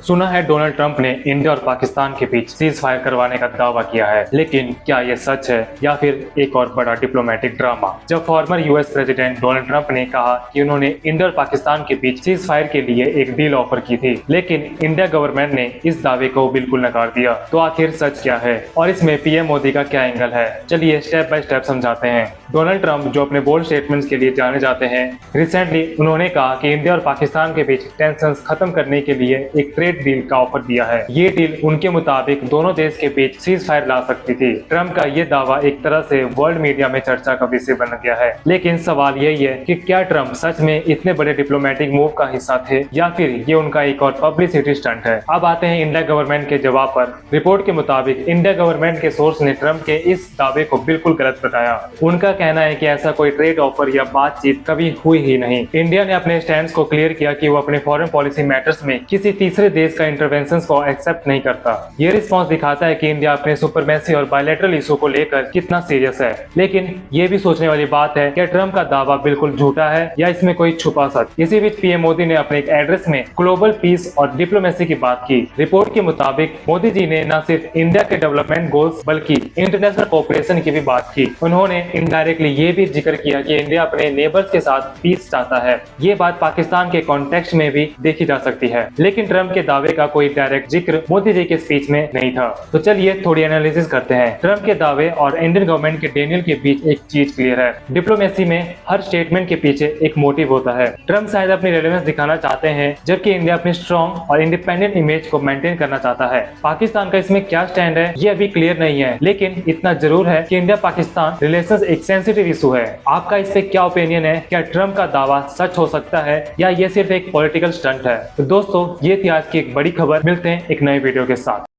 सुना है Donald Trump ने इंडिया और पाकिस्तान के बीच सीज फायर करवाने का दावा किया है, लेकिन क्या ये सच है या फिर एक और बड़ा डिप्लोमेटिक ड्रामा। जब former US president Donald Trump ने कहा कि उन्होंने इंडिया और पाकिस्तान के बीच सीज फायर के लिए एक डील ऑफर की थी, लेकिन इंडिया गवर्नमेंट ने इस दावे को बिल्कुल नकार दिया। तो आखिर सच क्या है और इसमें पीएम मोदी का क्या एंगल है, चलिए स्टेप बाय स्टेप समझाते हैं। डोनाल्ड ट्रंप, जो अपने बोल्ड स्टेटमेंट्स के लिए जाने जाते हैं, रिसेंटली उन्होंने कहा कि इंडिया और पाकिस्तान के बीच टेंशंस खत्म करने के लिए एक ट्रेड डील का ऑफर दिया है। ये डील उनके मुताबिक दोनों देश के बीच सीज फायर ला सकती थी। ट्रंप का ये दावा एक तरह से वर्ल्ड मीडिया में चर्चा का विषय बन गया है, लेकिन सवाल यही है कि क्या ट्रंप सच में इतने बड़े डिप्लोमेटिक मूव का हिस्सा थे या फिर ये उनका एक और पब्लिसिटी स्टंट है। अब आते हैं इंडिया गवर्नमेंट के जवाब पर। रिपोर्ट के मुताबिक इंडिया गवर्नमेंट के सोर्स ने ट्रंप के इस दावे को बिल्कुल गलत बताया। उनका कहना है कि ऐसा कोई ट्रेड ऑफर या बातचीत कभी हुई ही नहीं। इंडिया ने अपने स्टैंड को क्लियर किया कि वो अपने फॉरेन पॉलिसी मैटर्स में किसी तीसरे देश का इंटरवेंशन को एक्सेप्ट नहीं करता। ये रिस्पॉन्स दिखाता है कि इंडिया अपने सुपरमेसी और बायलैटरल इशू को लेकर कितना सीरियस है। लेकिन ये भी सोचने वाली बात है कि ट्रंप का दावा बिल्कुल झूठा है या इसमें कोई छुपा सच। इसी बीच पीएम मोदी ने अपने एक एड्रेस में ग्लोबल पीस और डिप्लोमेसी की बात की। रिपोर्ट के मुताबिक मोदी जी ने न सिर्फ इंडिया के डेवलपमेंट गोल्स बल्कि इंटरनेशनल कोऑपरेशन की भी बात की। उन्होंने इनडायरेक्टली ये भी जिक्र किया कि इंडिया अपने नेबर्स के साथ पीस चाहता है। ये बात पाकिस्तान के कॉन्टेक्स्ट में भी देखी जा सकती है, लेकिन ट्रंप के दावे का कोई डायरेक्ट जिक्र मोदी जी के स्पीच में नहीं था। तो चलिए थोड़ी एनालिसिस करते हैं। ट्रंप के दावे और इंडियन गवर्नमेंट के डेनियल के बीच एक चीज क्लियर है, डिप्लोमेसी में हर स्टेटमेंट के पीछे एक मोटिव होता है। ट्रंप शायद अपनी रेलेवेंस दिखाना चाहते हैं, जबकि इंडिया अपनी स्ट्रॉन्ग और इंडिपेंडेंट इमेज को मेंटेन करना चाहता है। पाकिस्तान का इसमें क्या स्टैंड है ये अभी क्लियर नहीं है, लेकिन इतना जरूर है कि इंडिया पाकिस्तान रिलेशंस एक सेंसिटिव इशू है। आपका इस पे क्या ओपिनियन है? क्या ट्रंप का दावा सच हो सकता है या ये सिर्फ एक पॉलिटिकल स्टंट है? तो दोस्तों, ये थी आज की एक बड़ी खबर। मिलते हैं एक नए वीडियो के साथ।